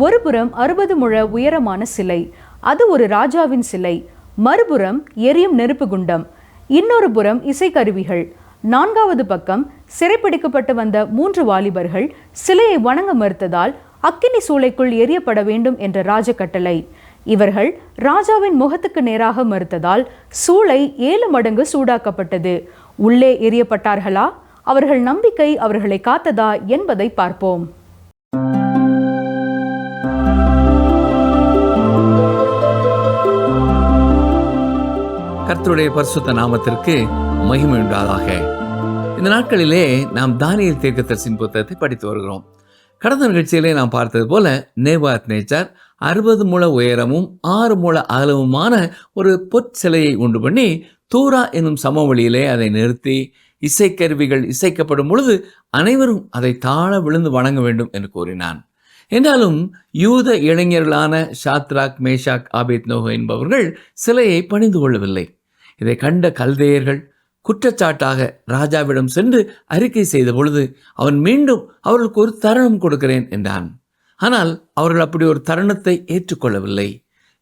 ஒருபுறம் 60 முழ உயரமான சிலை, அது ஒரு ராஜாவின் சிலை. மறுபுறம் எரியும் நெருப்பு குண்டம், இன்னொரு புறம் இசைக்கருவிகள். 4வது பக்கம் சிறைப்பிடிக்கப்பட்டு வந்த 3 வாலிபர்கள் சிலையை வணங்க மறுத்ததால் அக்கினி சூளைக்குள் எரியப்பட வேண்டும் என்ற ராஜ கட்டளை. இவர்கள் ராஜாவின் முகத்துக்கு நேராக மறுத்ததால் சூளை 7 மடங்கு சூடாக்கப்பட்டது. உள்ளே எரியப்பட்டார்களா? அவர்கள் நம்பிக்கை அவர்களை காத்ததா என்பதை பார்ப்போம். கர்த்தருடைய பரிசுத்த நாமத்திற்கு மகிமை உண்டாதாக. இந்த நாட்களிலே நாம் தானியேல் தீர்க்கதரிசியின் புத்தகத்தை படித்து வருகிறோம். கடந்த நிகழ்ச்சியிலே நாம் பார்த்தது போல நேபுகாத்நேச்சார் 60 முழ உயரமும் 6 முழ அகலமுமான ஒரு பொற்சிலையை உண்டு பண்ணி தூரா என்னும் சமவெளியிலே அதை நிறுத்தி இசைக்கருவிகள் இசைக்கப்படும் பொழுது அனைவரும் அதை தாழ விழுந்து வணங்க வேண்டும் என்று கூறினான். என்றாலும் யூத இளைஞர்களான ஷாத்ராக், மேஷாக், ஆபேத்நேகோ என்பவர்கள் சிலையை பணிந்து கொள்ளவில்லை. இதை கண்ட கல்தேயர்கள் குற்றச்சாட்டாக ராஜாவிடம் சென்று அறிக்கை செய்த பொழுது அவன் மீண்டும் அவர்களுக்கு ஒரு தருணம் கொடுக்கிறேன் என்றான். ஆனால் அவர்கள் அப்படி ஒரு தருணத்தை ஏற்றுக்கொள்ளவில்லை.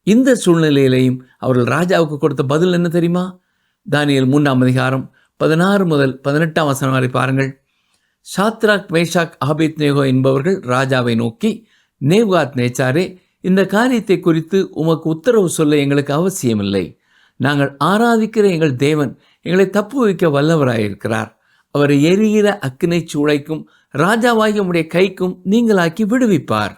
இந்த சூழ்நிலையிலையும் அவர்கள் ராஜாவுக்கு கொடுத்த பதில் என்ன தெரியுமா? தானியேல் 3ஆம் அதிகாரம் 16 முதல் 18ஆம் வசனம் வரை பாருங்கள். ஷாத்ராக், மேஷாக், ஆபேத்நேகோ என்பவர்கள் ராஜாவை நோக்கி, நேபுகாத்நேச்சாரே, இந்த காரியத்தை குறித்து உமக்கு உத்தரவு சொல்ல எங்களுக்கு அவசியமில்லை. நாங்கள் ஆராதிக்கிற எங்கள் தேவன் எங்களை தப்பு வைக்க வல்லவராயிருக்கிறார். அவரை எரிகிற அக்கினை சூளைக்கும் ராஜாவாகிய உம்முடைய கைக்கும் நீங்களாக்கி விடுவிப்பார்.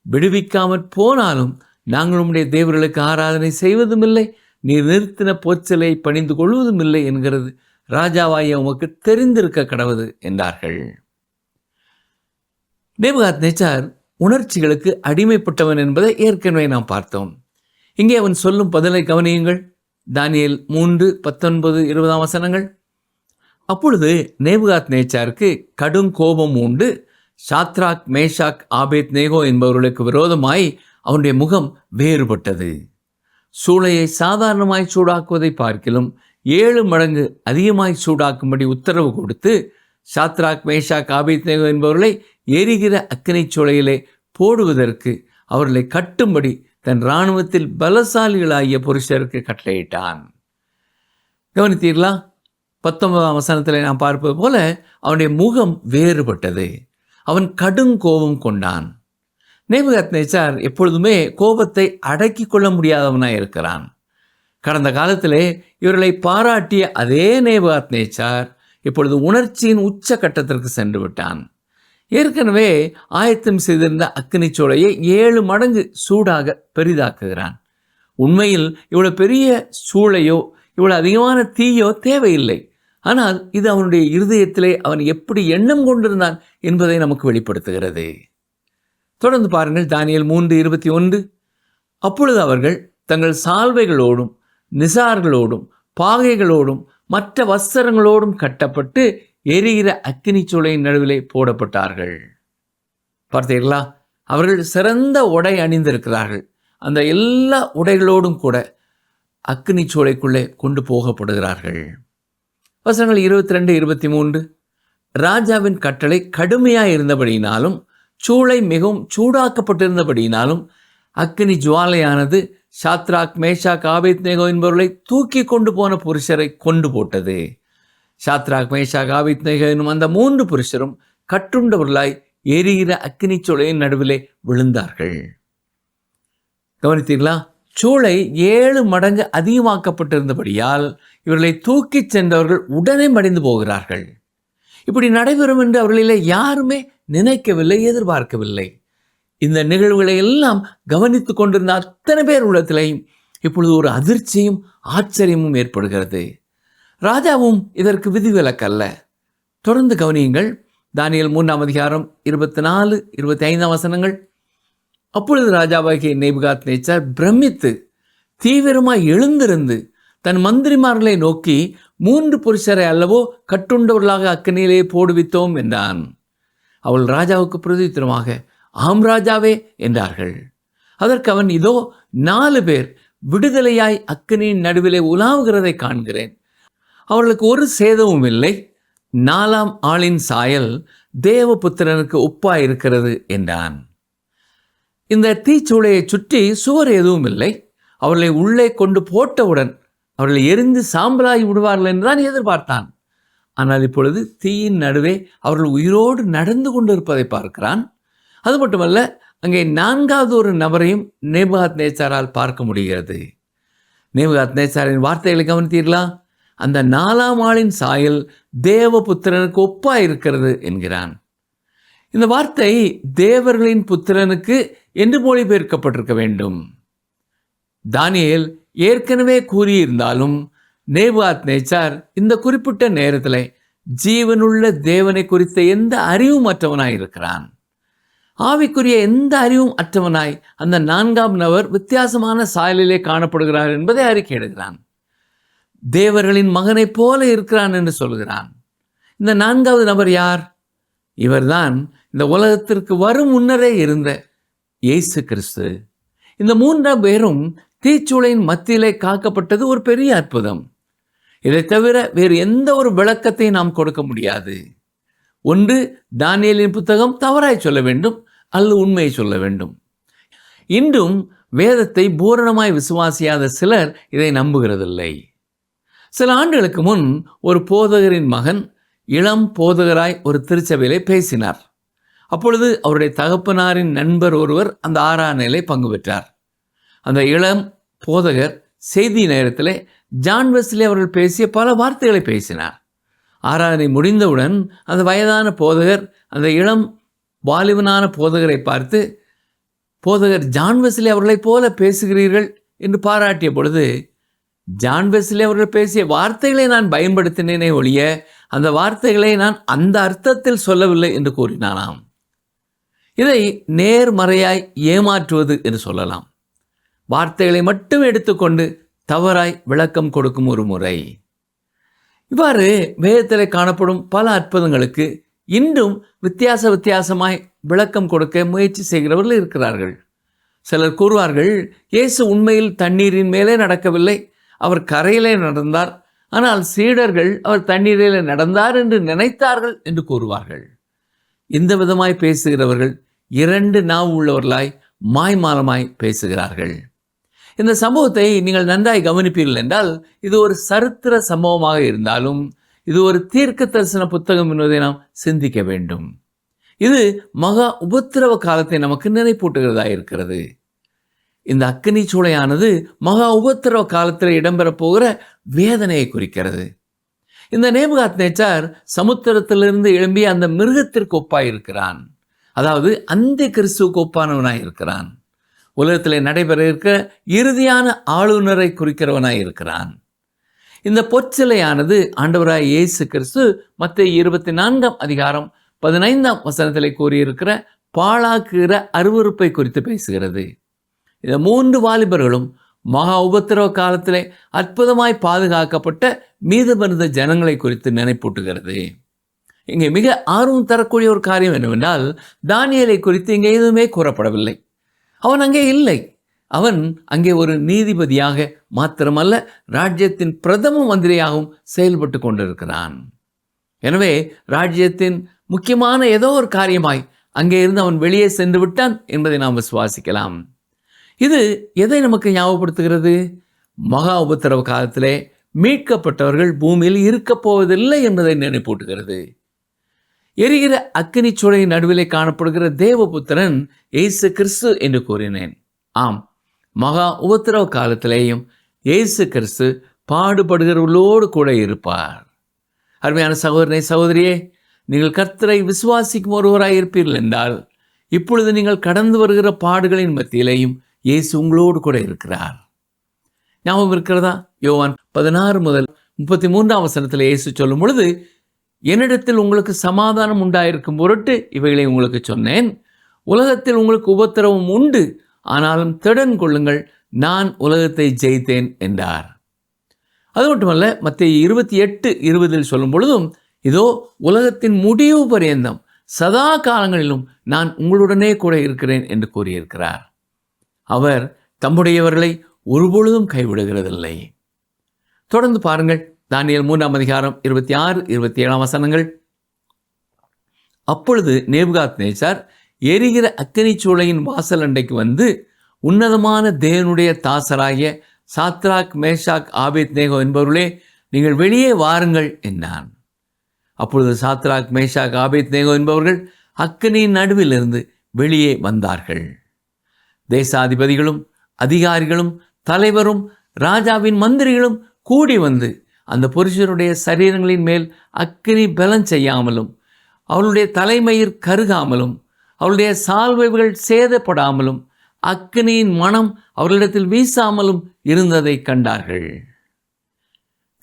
விடுவிக்காமற் போனாலும் நாங்கள் உம்முடைய தேவர்களுக்கு ஆராதனை செய்வதும் இல்லை, நீர் நிறுத்தின போச்சலை பணிந்து கொள்வதும் இல்லை என்கிறது ராஜாவாகிய உமக்கு தெரிந்திருக்க கடவுது என்றார்கள். நேபுகாத்நேச்சார் உணர்ச்சிகளுக்கு அடிமைப்பட்டவன் என்பதை ஏற்கனவே நாம் பார்த்தோம். இங்கே அவன் சொல்லும் பதிலை கவனியுங்கள். தானியேல் 3:19-20 வசனங்கள். அப்பொழுது நேபுகாத்நேச்சாருக்கு கடும் கோபம் உண்டு. ஷாத்ராக், மேஷாக், ஆபேத்நேகோ என்பவர்களுக்கு விரோதமாய் அவனுடைய முகம் வேறுபட்டது. சூளையை சாதாரணமாய் சூடாக்குவதை பார்க்கிலும் 7 மடங்கு அதிகமாய் சூடாக்கும்படி உத்தரவு கொடுத்து ஷாத்ராக், மேஷாக், ஆபேத்நேகோ என்பவர்களை எரிகிற அக்கினை சூளையிலே போடுவதற்கு அவர்களை கட்டும்படி தன் இராணுவத்தில் பலசாலிகளாகிய புருஷருக்கு கட்டளையிட்டான். கவனித்தீர்களா? 19ஆம் வசனத்தில் நாம் பார்ப்பது போல அவனுடைய முகம் வேறுபட்டது. அவன் கடும் கோபம் கொண்டான். நேபுகாத்நேச்சார் எப்பொழுதுமே கோபத்தை அடக்கி கொள்ள முடியாதவனாய் இருக்கிறான். கடந்த காலத்திலே இவர்களை பாராட்டிய அதே நேபுகாத்நேச்சார் இப்பொழுது உணர்ச்சியின் உச்ச கட்டத்திற்கு சென்று விட்டான். ஏற்கனவே ஆயத்தம் செய்திருந்த அக்கினி சூளையை 7 மடங்கு சூடாக பெரிதாக்குகிறான். உண்மையில் இவ்வளவு பெரிய சூளையோ இவ்வளவு அதிகமான தீயோ தேவையில்லை. ஆனால் இது அவனுடைய இருதயத்திலே அவன் எப்படி எண்ணம் கொண்டிருந்தான் என்பதை நமக்கு வெளிப்படுத்துகிறது. தொடர்ந்து பாருங்கள். தானியேல் 3:21. அப்பொழுது அவர்கள் தங்கள் சால்வைகளோடும் நிசார்களோடும் பாகைகளோடும் மற்ற வஸ்திரங்களோடும் கட்டப்பட்டு எரிகிற அக்கினி சூளையின் நடுவிலே போடப்பட்டார்கள். பார்த்தீர்களா? அவர்கள் சிறந்த உடை அணிந்திருக்கிறார்கள். அந்த எல்லா உடைகளோடும் கூட அக்கினி சூளைக்குள்ளே கொண்டு போகப்படுகிறார்கள். வசனங்கள் 22-23. ராஜாவின் கட்டளை கடுமையாக இருந்தபடியினாலும் சூளை மிகவும் சூடாக்கப்பட்டிருந்தபடியினாலும் அக்கினி ஜுவாலையானது ஷாத்ராக், மேஷாக், ஆபேத்நேகோ என்பவர்களை தூக்கி கொண்டு போன புருஷரை கொண்டு போட்டது. ஷாத்ராக், மேஷாக், ஆபேத்நேகோ என்னும் அந்த 3 புருஷரும் கட்டுண்டவர்களாய் எரிகிற அக்கினி சூளையின் நடுவிலே விழுந்தார்கள். கவனித்தீர்களா? சூளை 7 மடங்கு அதிகமாக்கப்பட்டிருந்தபடியால் இவர்களை தூக்கிச் சென்றவர்கள் உடனே மடிந்து போகிறார்கள். இப்படி நடைபெறும் என்று அவர்களிலே யாருமே நினைக்கவில்லை, எதிர்பார்க்கவில்லை. இந்த நிகழ்வுகளை எல்லாம் கவனித்து கொண்டிருந்த அத்தனை பேர் உள்ளத்திலையும் இப்பொழுது ஒரு அதிர்ச்சியும் ஆச்சரியமும் ஏற்படுகிறது. ராஜாவும் இதற்கு விதிவிலக்கல்ல. தொடர்ந்து கவனியுங்கள். தானியேல் 3ஆம் அதிகாரம் 24-25 வசனங்கள். அப்பொழுது ராஜாவாகிய நேபுகாத்நேச்சார் பிரமித்து தீவிரமாய் எழுந்திருந்து தன் மந்திரிமார்களை நோக்கி, 3 புருஷரை அல்லவோ கட்டுண்டவர்களாக அக்கினியிலே போடுவித்தோம் என்றான். அவள் ராஜாவுக்கு பிரதித்திரமாக, ஆம் ராஜாவே என்றார்கள். அதற்கு அவன், இதோ 4 பேர் விடுதலையாய் அக்கினியின் நடுவிலே உலாவுகிறதை காண்கிறேன். அவர்களுக்கு ஒரு சேதமும் இல்லை. 4ஆம் ஆளின் சாயல் தேவபுத்திரனுக்கு ஒப்பாயிருக்கிறது என்றான். இந்த தீச்சூளையை சுற்றி சுவர் எதுவும் இல்லை. அவர்களை உள்ளே கொண்டு போட்டவுடன் அவர்களை எரிந்து சாம்பலாகி விடுவார்கள் என்றுதான் எதிர்பார்த்தான். ஆனால் இப்பொழுது தீயின் நடுவே அவர்கள் உயிரோடு நடந்து கொண்டிருப்பதை பார்க்கிறான். அது மட்டுமல்ல, அங்கே 4வது ஒரு நபரையும் நேபுகாத்நேச்சாரால் பார்க்க முடிகிறது. நேபுகாத்நேச்சாரின் வார்த்தைகளை கவனித்தீர்களா? அந்த 4ஆம் ஆளின் சாயல் தேவபுத்திரனுக்கு ஒப்பாய் இருக்கிறது என்கிறான். இந்த வார்த்தை தேவர்களின் புத்திரனுக்கு என்று மொழிபெயர்க்கப்பட்டிருக்க வேண்டும். தானியேல் ஏற்கனவே கூறியிருந்தாலும் நேபுகாத்நேச்சார் இந்த குறிப்பிட்ட நேரத்தில் ஜீவனுள்ள தேவனை குறித்த எந்த அறிவும் அற்றவனாய் இருக்கிறான். ஆவிக்குரிய எந்த அறிவும் அற்றவனாய் அந்த 4ஆம் நபர் வித்தியாசமான சாயலிலே காணப்படுகிறார் என்பதை அறிக்கையிடுகிறான். தேவர்களின் மகனைப் போல இருக்கிறான் என்று சொல்கிறான். இந்த 4வது நபர் யார்? இவர்தான் இந்த உலகத்திற்கு வரும் முன்னரே இருந்த இயேசு கிறிஸ்து. இந்த 3 பேரும் தீச்சூளையின் மத்தியிலே காக்கப்பட்டது ஒரு பெரிய அற்புதம். இதை தவிர வேறு எந்த ஒரு விளக்கத்தை நாம் கொடுக்க முடியாது. ஒன்று, தானியேலின் புத்தகம் தவறாய் சொல்ல வேண்டும் அல்லது உண்மையை சொல்ல வேண்டும். இன்றும் வேதத்தை பூரணமாய் விசுவாசியாத சிலர் இதை நம்புகிறதில்லை. சில ஆண்டுகளுக்கு முன் ஒரு போதகரின் மகன் இளம் போதகராய் ஒரு திருச்சபையிலே பேசினார். அப்பொழுது அவருடைய தகப்பனாரின் நண்பர் ஒருவர் அந்த ஆராதனையிலே பங்கு பெற்றார். அந்த இளம் போதகர் செய்தி நேரத்தில் ஜான் வெஸ்லி அவர்கள் பேசிய பல வார்த்தைகளை பேசினார். ஆராதனை முடிந்தவுடன் அந்த வயதான போதகர் அந்த இளம் வாலிபனான போதகரை பார்த்து, போதகர் ஜான் வெஸ்லி அவர்களைப் போல பேசுகிறீர்கள் என்று பாராட்டிய பொழுது, ஜான் வெஸ்லி அவர்கள் பேசிய வார்த்தைகளை நான் பயன்படுத்தினேனே ஒழிய அந்த வார்த்தைகளை நான் அந்த அர்த்தத்தில் சொல்லவில்லை என்று கூறினானாம். இதை நேர்மறையாய் ஏமாற்றுவது என்று சொல்லலாம். வார்த்தைகளை மட்டும் எடுத்துக்கொண்டு தவறாய் விளக்கம் கொடுக்கும் ஒரு முறை. இவ்வாறு வேதத்தில் காணப்படும் பல அற்புதங்களுக்கு இன்றும் வித்தியாசமாய் விளக்கம் கொடுக்க முயற்சி செய்கிறவர்கள் இருக்கிறார்கள். சிலர் கூறுவார்கள், இயேசு உண்மையில் தண்ணீரின் மேலே நடக்கவில்லை, அவர் கரையிலே நடந்தார், ஆனால் சீடர்கள் அவர் தண்ணீரிலே நடந்தார் என்று நினைத்தார்கள் என்று கூறுவார்கள். இந்த விதமாய் பேசுகிறவர்கள் 2 நாவு உள்ளவர்களாய் மாய்மாலமாய் பேசுகிறார்கள். இந்த சம்பவத்தை நீங்கள் நன்றாய் கவனிப்பீர்கள் என்றால், இது ஒரு சரித்திர சம்பவமாக இருந்தாலும் இது ஒரு தீர்க்க தரிசன புத்தகம் என்பதை நாம் சிந்திக்க வேண்டும். இது மகா உபத்திரவ காலத்தை நமக்கு நினைப்பூட்டுகிறதா இருக்கிறது. இந்த அக்கினி சூளையானது மகா உபத்திரவ காலத்தில் இடம்பெறப் போகிற வேதனையை குறிக்கிறது. இந்த நேபுகாத்நேச்சார் சமுத்திரத்திலிருந்து எழும்பிய அந்த மிருகத்திற்கு ஒப்பாயிருக்கிறான். அதாவது அந்த கிறிஸ்துவுக்கு ஒப்பானவனாய் இருக்கிறான். உலகத்தில் நடைபெற இருக்கிற இறுதியான ஆளுநரை குறிக்கிறவனாய் இருக்கிறான். இந்த பொற்சிலையானது ஆண்டவராய் இயேசு கிறிஸ்து மத்தேயு 24ஆம் அதிகாரம் 15ஆம் வசனத்திலே கூறியிருக்கிற பாழாக்குகிற அருவருப்பை குறித்து பேசுகிறது. இந்த 3 வாலிபர்களும் மகா உபத்திரவ காலத்திலே அற்புதமாய் பாதுகாக்கப்பட்ட மீதமிருந்த ஜனங்களை குறித்து நினைப்பூட்டுகிறது. இங்கே மிக ஆர்வம் தரக்கூடிய ஒரு காரியம் என்னவென்றால், தானியேலை குறித்து இங்கே எதுவுமே கூறப்படவில்லை. அவன் அங்கே இல்லை. அவன் அங்கே ஒரு நீதிபதியாக மாத்திரமல்ல, ராஜ்யத்தின் பிரதம மந்திரியாகவும் செயல்பட்டு கொண்டிருக்கிறான். எனவே ராஜ்யத்தின் முக்கியமான ஏதோ ஒரு காரியமாய் அங்கே இருந்து அவன் வெளியே சென்று விட்டான் என்பதை நாம் விசுவாசிக்கலாம். இது எதை நமக்கு ஞாபகப்படுத்துகிறது? மகா உபத்திரவ காலத்திலே மீட்கப்பட்டவர்கள் பூமியில் இருக்கப் போவதில்லை என்பதை நினைப்பூட்டுகிறது. எரிகிற அக்கினி சூளை நடுவிலே காணப்படுகிற தேவபுத்திரன் இயேசு கிறிஸ்து என்று கூறினேன். ஆம், மகா உபத்திரவ காலத்திலேயும் இயேசு கிறிஸ்து பாடுபடுகிறவர்களோடு கூட இருப்பார். அருமையான சகோதரனே, சகோதரியே, நீங்கள் கர்த்தரை விசுவாசிக்கும் ஒருவராய் இருப்பீர்கள் என்றால், இப்பொழுது நீங்கள் கடந்து வருகிற பாடுகளின் மத்தியிலேயும் இயேசு உங்களோடு கூட இருக்கிறார். ஞாபகம் இருக்கிறதா? யோவான் 16 முதல் 33ஆம் வசனத்தில் இயேசு சொல்லும் பொழுது, என்னிடத்தில் உங்களுக்கு சமாதானம் உண்டாயிருக்கும் பொருட்டு இவைகளை உங்களுக்கு சொன்னேன். உலகத்தில் உங்களுக்கு உபத்திரவம் உண்டு, ஆனாலும் திடன் கொள்ளுங்கள், நான் உலகத்தை ஜெயித்தேன் என்றார். அது மட்டுமல்ல, மத்தேயு 28:20 சொல்லும் பொழுதும், இதோ உலகத்தின் முடிவு பரியந்தம் சதா காலங்களிலும் நான் உங்களுடனே கூட இருக்கிறேன் என்று கூறியிருக்கிறார். அவர் தம்முடையவர்களை ஒருபொழுதும் கைவிடுகிறதில்லை. தொடர்ந்து பாருங்கள், தானியேல் 3ஆம் அதிகாரம் 26-27 வசனங்கள். அப்பொழுது நேபுகாத்நேச்சார் எரிகிற அக்கினி சூளையின் வாசல் அண்டைக்கு வந்து, உன்னதமான தேவனுடைய தாசராகிய சாத்ராக், மேஷாக், ஆபேத்நேகோ என்பவர்களே, நீங்கள் வெளியே வாருங்கள் என்றான். அப்பொழுது சாத்ராக், மேஷாக், ஆபேத்நேகோ என்பவர்கள் அக்கினியின் நடுவிலிருந்து வெளியே வந்தார்கள். தேசாதிபதிகளும் அதிகாரிகளும் தலைவரும் ராஜாவின் மந்திரிகளும் கூடி வந்து அந்த புருஷருடைய சரீரங்களின் மேல் அக்கினி பலன் செய்யாமலும், அவளுடைய தலைமயிர் கருகாமலும், அவளுடைய சால்வைகள் சேதப்படாமலும், அக்கினியின் மனம் அவர்களிடத்தில் வீசாமலும் இருந்ததை கண்டார்கள்.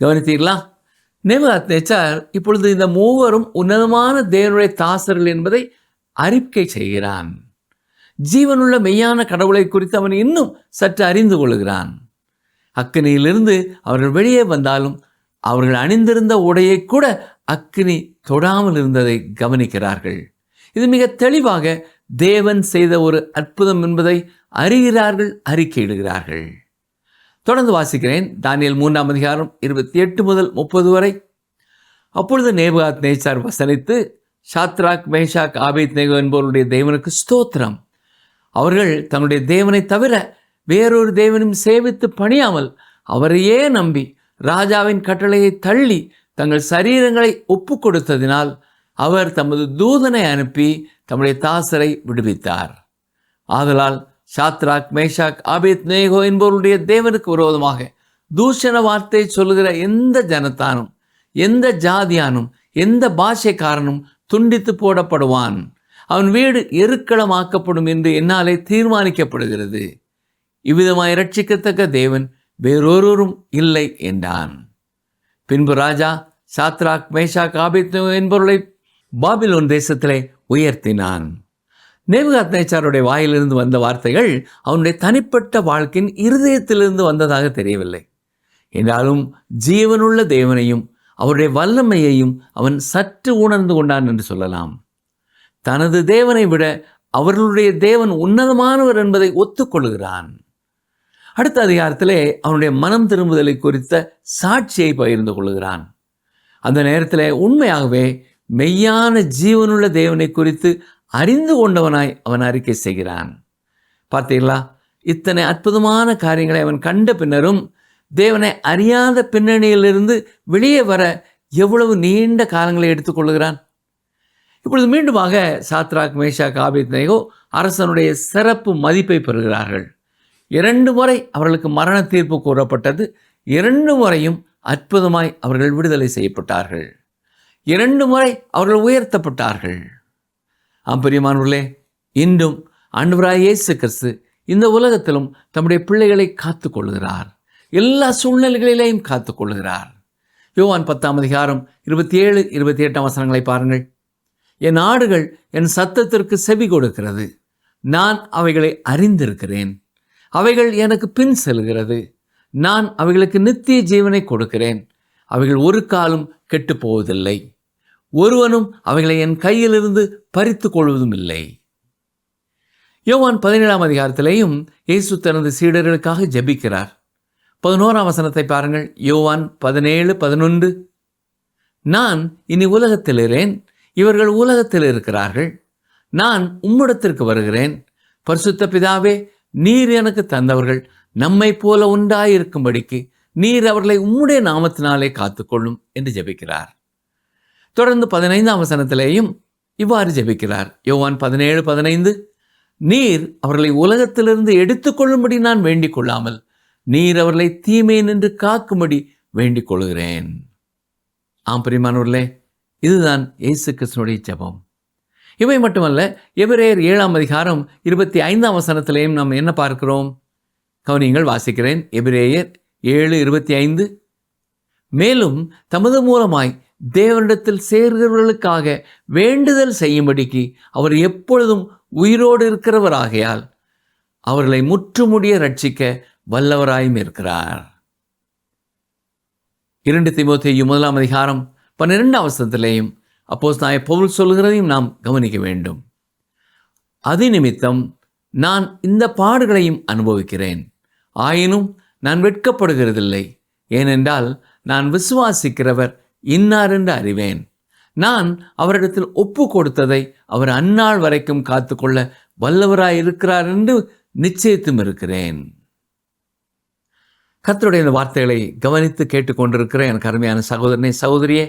கவனித்தீர்களா? நேபுகாத்நேச்சார் இப்பொழுது இந்த மூவரும் உன்னதமான தேவனுடைய தாசர்கள் என்பதை அறிக்கை செய்கிறான். ஜீவனுள்ள மெய்யான கடவுளை குறித்து அவன் இன்னும் சற்று அறிந்து கொள்கிறான். அக்கினியிலிருந்து அவர்கள் வெளியே வந்தாலும் அவர்கள் அணிந்திருந்த உடையை கூட அக்கினி தொடாமல் இருந்ததை கவனிக்கிறார்கள். இது மிக தெளிவாக தேவன் செய்த ஒரு அற்புதம் என்பதை அறிகிறார்கள், அறிக்கையிடுகிறார்கள். தொடர்ந்து வாசிக்கிறேன். தானியேல் 3ஆம் அதிகாரம் 28 முதல் 30 வரை. அப்பொழுது நேபுகாத்நேச்சார் வசனித்து, சாத்ராக், மேஷாக், ஆபேத்நேகோ என்பவருடைய தேவனுக்கு ஸ்தோத்திரம். அவர்கள் தன்னுடைய தேவனை தவிர வேறொரு தேவனையும் சேவித்து பணியாமல் அவரையே நம்பி ராஜாவின் கட்டளையை தள்ளி தங்கள் சரீரங்களை ஒப்பு கொடுத்ததினால் அவர் தமது தூதனை அனுப்பி தம்முடைய தாசரை விடுவித்தார். ஆதலால் சாத்ராக், மேஷாக், ஆபேத்நேகோ என்பவருடைய தேவனுக்கு விரோதமாக தூஷண வார்த்தை சொல்லுகிற எந்த ஜனத்தானும், எந்த ஜாதியானும், எந்த பாஷைக்காரனும் துண்டித்து போடப்படுவான். அவன் வீடு எருக்களமாக்கப்படும் என்று என்னாலே தீர்மானிக்கப்படுகிறது. இவ்விதமாய் இரட்சிக்கத்தக்க தேவன் வேறொருவரும் இல்லை என்றான். பின்பு ராஜா சாத்ராக், மேஷாக், ஆபேத்நேகோ என்பவர்களை பாபிலோன் தேசத்திலே உயர்த்தினான். நேபுகாத்நேச்சாருடைய வாயிலிருந்து வந்த வார்த்தைகள் அவனுடைய தனிப்பட்ட வாழ்க்கையின் இருதயத்திலிருந்து வந்ததாக தெரியவில்லை. என்றாலும் ஜீவனுள்ள தேவனையும் அவருடைய வல்லமையையும் அவன் சற்று உணர்ந்து கொண்டான் என்று சொல்லலாம். தனது தேவனை விட அவர்களுடைய தேவன் உன்னதமானவர் என்பதை ஒத்துக்கொள்கிறான். அடுத்த அதிகாரத்திலே அவனுடைய மனம் திரும்புதலை குறித்த சாட்சியை பகிர்ந்து கொள்கிறான். அந்த நேரத்தில் உண்மையாகவே மெய்யான ஜீவனுள்ள தேவனை குறித்து அறிந்து கொண்டவனாய் அவன் அறிக்கை செய்கிறான். பார்த்தீங்களா? இத்தனை அற்புதமான காரியங்களை அவன் கண்ட பின்னரும் தேவனை அறியாத பின்னணியிலிருந்து வெளியே வர எவ்வளவு நீண்ட காலங்களை எடுத்துக்கொள்கிறான். இப்பொழுது மீண்டுமாக சாத்ராக், மேஷாக், ஆபேத்நேகோ அரசனுடைய சிறப்பு மதிப்பை பெறுகிறார்கள். 2 முறை அவர்களுக்கு மரண தீர்ப்பு கூறப்பட்டது. 2 முறையும் அற்புதமாய் அவர்கள் விடுதலை செய்யப்பட்டார்கள். 2 முறை அவர்கள் உயர்த்தப்பட்டார்கள். பிரியமானவர்களே, இன்றும் ஆண்டவராகிய இயேசு கிறிஸ்து இந்த உலகத்திலும் தம்முடைய பிள்ளைகளை காத்து கொள்கிறார். எல்லா சூழ்நிலைகளிலேயும் காத்து கொள்கிறார். யோவான் 10ஆம் அதிகாரம் 27, 28 வசனங்களை பாருங்கள். என் ஆடுகள் என் சத்தத்திற்கு செவி கொடுக்கிறது. நான் அவைகளை அறிந்திருக்கிறேன். அவைகள் எனக்கு பின் செல்கிறது. நான் அவைகளுக்கு நித்திய ஜீவனை கொடுக்கிறேன். அவைகள் ஒரு காலம் கெட்டு போவதில்லை. ஒருவனும் அவைகளை என் கையிலிருந்து பறித்து கொள்வதும் இல்லை. யோவான் 17ஆம் அதிகாரத்திலேயும் இயேசு தனது சீடர்களுக்காக ஜெபிக்கிறார். 11ஆம் வசனத்தை பாருங்கள். யோவான் 17:11. நான் இனி உலகத்தில் இருக்கிறேன், இவர்கள் உலகத்தில் இருக்கிறார்கள். நான் உம்மிடத்திற்கு வருகிறேன். பரிசுத்த பிதாவே, நீர் எனக்கு தந்தவர்கள் நம்மை போல உண்டாயிருக்கும்படிக்கு நீர் அவர்களை உம்முடைய நாமத்தினாலே காத்துக்கொள்ளும் என்று ஜெபிக்கிறார். தொடர்ந்து 15ஆம் வசனத்திலேயும் இவ்வாறு ஜெபிக்கிறார். யோவான் 17:15. நீர் அவர்களை உலகத்திலிருந்து எடுத்துக்கொள்ளும்படி நான் வேண்டிக் கொள்ளாமல் நீர் அவர்களை தீமை நின்று காக்கும்படி வேண்டிக் கொள்கிறேன். பிரியமானவர்களே, இதுதான் இயேசு கிறிஸ்துவினுடைய ஜெபம். இவை மட்டுமல்ல, எபிரேயர் 7ஆம் அதிகாரம் 25ஆம் வசனத்திலேயும் நாம் என்ன பார்க்கிறோம்? கவனியங்கள், வாசிக்கிறேன். எபிரேயர் 7:25. மேலும் தமது மூலமாய் தேவனிடத்தில் சேர்கிறவர்களுக்காக வேண்டுதல் செய்யும்படிக்கு அவர் எப்பொழுதும் உயிரோடு இருக்கிறவராகையால் அவர்களை முற்றுமுடிய ரட்சிக்க வல்லவராயும் இருக்கிறார். 2 தீமோத்தேயு 1ஆம் அதிகாரம் 12ஆம் வசனத்திலேயும் அப்போஸ்தலனாகிய பவுல் சொல்கிறதையும் நாம் கவனிக்க வேண்டும். அது நிமித்தம் நான் இந்த பாடுகளையும் அனுபவிக்கிறேன், ஆயினும் நான் வெட்கப்படுகிறதில்லை. ஏனென்றால் நான் விசுவாசிக்கிறவர் இன்னார் என்று அறிவேன். நான் அவரிடத்தில் ஒப்பு கொடுத்ததை அவர் அந்நாள் வரைக்கும் காத்துக்கொள்ள வல்லவராய் இருக்கிறார் என்று நிச்சயித்தும் இருக்கிறேன். கர்த்தருடைய இந்த வார்த்தைகளை கவனித்து கேட்டுக்கொண்டிருக்கிற எனக்கு அருமையான சகோதரனே, சகோதரியே,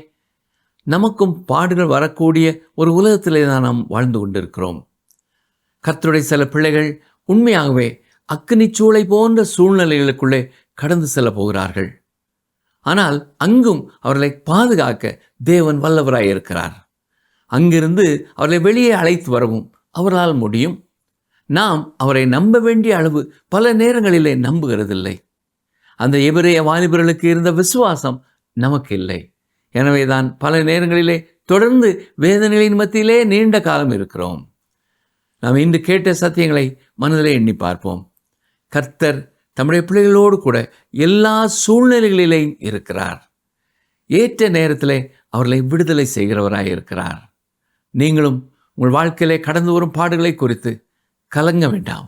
நமக்கும் பாடுகள் வரக்கூடிய ஒரு உலகத்திலே தான் நாம் வாழ்ந்து கொண்டிருக்கிறோம். கர்த்தருடைய சில பிள்ளைகள் உண்மையாகவே அக்கினிச்சூளை போன்ற சூழ்நிலைகளுக்குள்ளே கடந்து செல்ல போகிறார்கள். ஆனால் அங்கும் அவர்களை பாதுகாக்க தேவன் வல்லவராய் இருக்கிறார். அங்கிருந்து அவர்களை வெளியே அழைத்து வரவும் அவரால் முடியும். நாம் அவரை நம்ப வேண்டிய அளவு பல நேரங்களிலே நம்புகிறதில்லை. அந்த எபிரேய வாலிபர்களுக்கு இருந்த விசுவாசம் நமக்கு இல்லை. எனவேதான் பல நேரங்களிலே தொடர்ந்து வேதனைகளின் மத்தியிலே நீண்ட காலம் இருக்கிறோம். நாம் இன்று கேட்ட சத்தியங்களை மனதிலே எண்ணி பார்ப்போம். கர்த்தர் தம்முடைய பிள்ளைகளோடு கூட எல்லா சூழ்நிலைகளிலேயும் இருக்கிறார். ஏற்ற நேரத்திலே அவர்களை விடுதலை செய்கிறவராய் இருக்கிறார். நீங்களும் உங்கள் வாழ்க்கையிலே கடந்து வரும் பாடுகளை குறித்து கலங்க வேண்டாம்.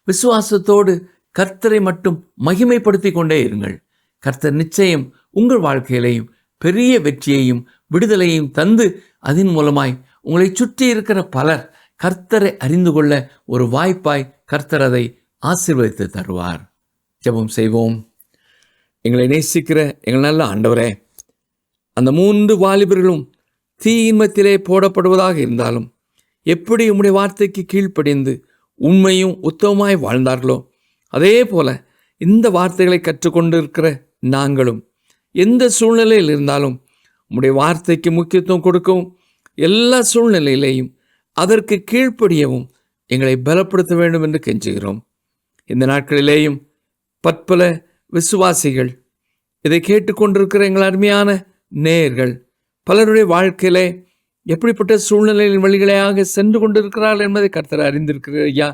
விசுவாசத்தோடு கர்த்தரை மட்டும் மகிமைப்படுத்தி கொண்டே இருங்கள். கர்த்தர் நிச்சயம் உங்கள் வாழ்க்கையிலேயும் பெரிய வெற்றியையும் விடுதலையும் தந்து அதன் மூலமாய் உங்களை சுற்றி இருக்கிற பலர் கர்த்தரை அறிந்து கொள்ள ஒரு வாய்ப்பாய் கர்த்தர் அதை ஆசீர்வதித்து தருவார். ஜெபம் செய்வோம். எங்களை நேசிக்கிற எங்கள் நல்ல ஆண்டவரே, அந்த 3 வாலிபர்களும் தீயின் மத்தியிலே போடப்படுவதாக இருந்தாலும் எப்படி உம்முடைய வார்த்தைக்கு கீழ்ப்படிந்து உண்மையும் உத்தமமாய் வாழ்ந்தார்களோ, அதே போல இந்த வார்த்தைகளை கற்றுக்கொண்டிருக்கிற நாங்களும் எந்த சூழ்நிலையில் இருந்தாலும் உம்முடைய வார்த்தைக்கு முக்கியத்துவம் கொடுக்கவும், எல்லா சூழ்நிலையிலேயும் அதற்கு கீழ்ப்படியவும் எங்களை பலப்படுத்த வேண்டும் என்று கெஞ்சுகிறோம். இந்த நாட்களிலேயும் பற்பல விசுவாசிகள், இதை கேட்டுக்கொண்டிருக்கிற எங்கள் அருமையான நேயர்கள் பலருடைய வாழ்க்கையிலே எப்படிப்பட்ட சூழ்நிலையின் வழிகளையாக சென்று கொண்டிருக்கிறார்கள் என்பதை கர்த்தர் அறிந்திருக்கிறார். ஐயா,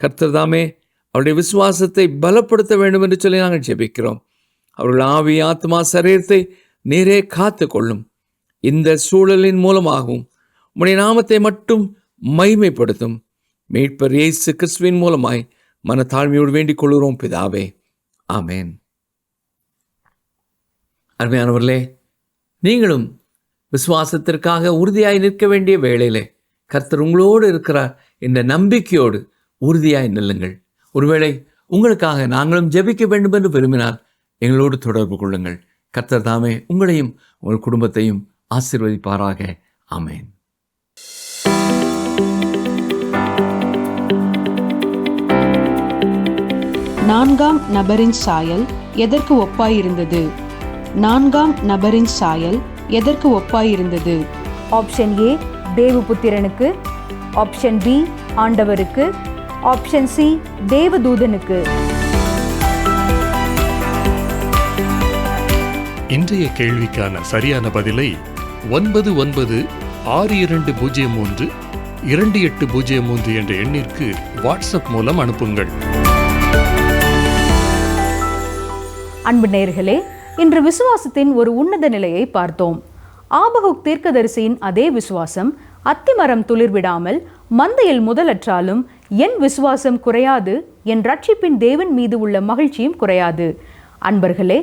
கர்த்தர் தாமே அவருடைய விசுவாசத்தை பலப்படுத்த வேண்டும் என்று சொல்லி நாங்கள் ஜெபிக்கிறோம். அவர்கள் ஆவி, ஆத்மா, சரீரத்தை நீரே காத்து கொள்ளும். இந்த சூழலின் மூலமாகவும் உம்முடைய நாமத்தை மட்டும் மகிமைப்படுத்தும். மீட்பர் இயேசு கிறிஸ்துவின் மூலமாய் மனத்தாழ்மையோடு வேண்டிக் கொள்கிறோம் பிதாவே, ஆமேன். அருமையானவர்களே, நீங்களும் விசுவாசத்திற்காக உறுதியாய் நிற்க வேண்டிய வேளையிலே கர்த்தர் உங்களோடு இருக்கிறார் என்ற நம்பிக்கையோடு உறுதியாய் நில்லுங்கள். ஒருவேளை உங்களுக்காக நாங்களும் ஜெபிக்க வேண்டும் என்று விரும்பினால் எங்களோடு தொடர்பு கொள்ளுங்கள். கர்த்தர் தாமே உங்களையும் உங்கள் குடும்பத்தையும் ஆசீர்வதிப்பாராக. ஆமேன். நான்காம் நபரின் சாயல் எதற்கு ஒப்பாயிருந்தது? நான்காம் நபரின் சாயல் எதற்கு ஒப்பாயிருந்தது? ஆப்ஷன் ஏ தேவபுத்திரனுக்கு, ஆப்ஷன் பி ஆண்டவருக்கு, ஆப்ஷன் சி தேவதூதனுக்கு. இன்றைய கேள்விக்கான சரியான பதிலை 9962032803 என்ற எண்ணிற்கு வாட்ஸ்அப் மூலம் அனுப்புங்கள். அன்பு நேயர்களே, இன்று விசுவாசத்தின் ஒரு உன்னத நிலையை பார்த்தோம். ஆபகுக் தீர்க்கதரிசியின் அதே விசுவாசம் அத்திமரம் துளிர்விடாமல் மந்தையில் முதலற்றாலும் என் விசுவாசம் குறையாது, என் ரட்சிப்பின் தேவன் மீது உள்ள மகிழ்ச்சியும் குறையாது. அன்பர்களே,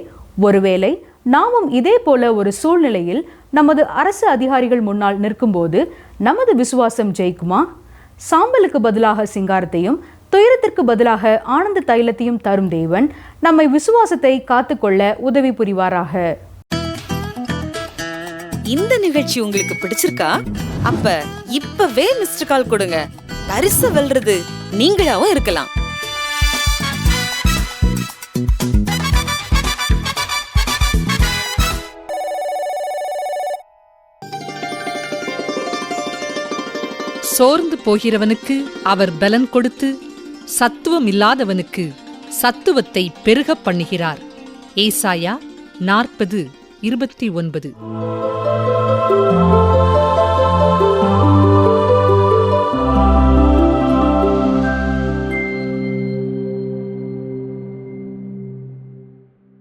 ஒருவேளை நாமும் இதே போல ஒரு சூழ்நிலையில் நமது அரசு அதிகாரிகள் முன்னால் நிற்கும்போது நமது விசுவாசம் ஜெயிக்குமா? சாம்பலுக்கு பதிலாக சிங்காரத்தையும் துயரத்திற்கு பதிலாக ஆனந்த தைலத்தையும் தரும் தேவன் நம்மை விசுவாசத்தை காத்துக்கொள்ள உதவி புரிவாராக. இந்த நிகழ்ச்சி உங்களுக்கு பிடிச்சிருக்கா? அப்ப இப்பவே மிஸ்டர் கால் கொடுங்க. பரிசு வெல்றது நீங்களாவும் இருக்கலாம். சோர்ந்து போகிறவனுக்கு அவர் பலன் கொடுத்து சத்துவம் இல்லாதவனுக்கு சத்துவத்தை பெருகப் பண்ணுகிறார். ஏசாயா 40:29.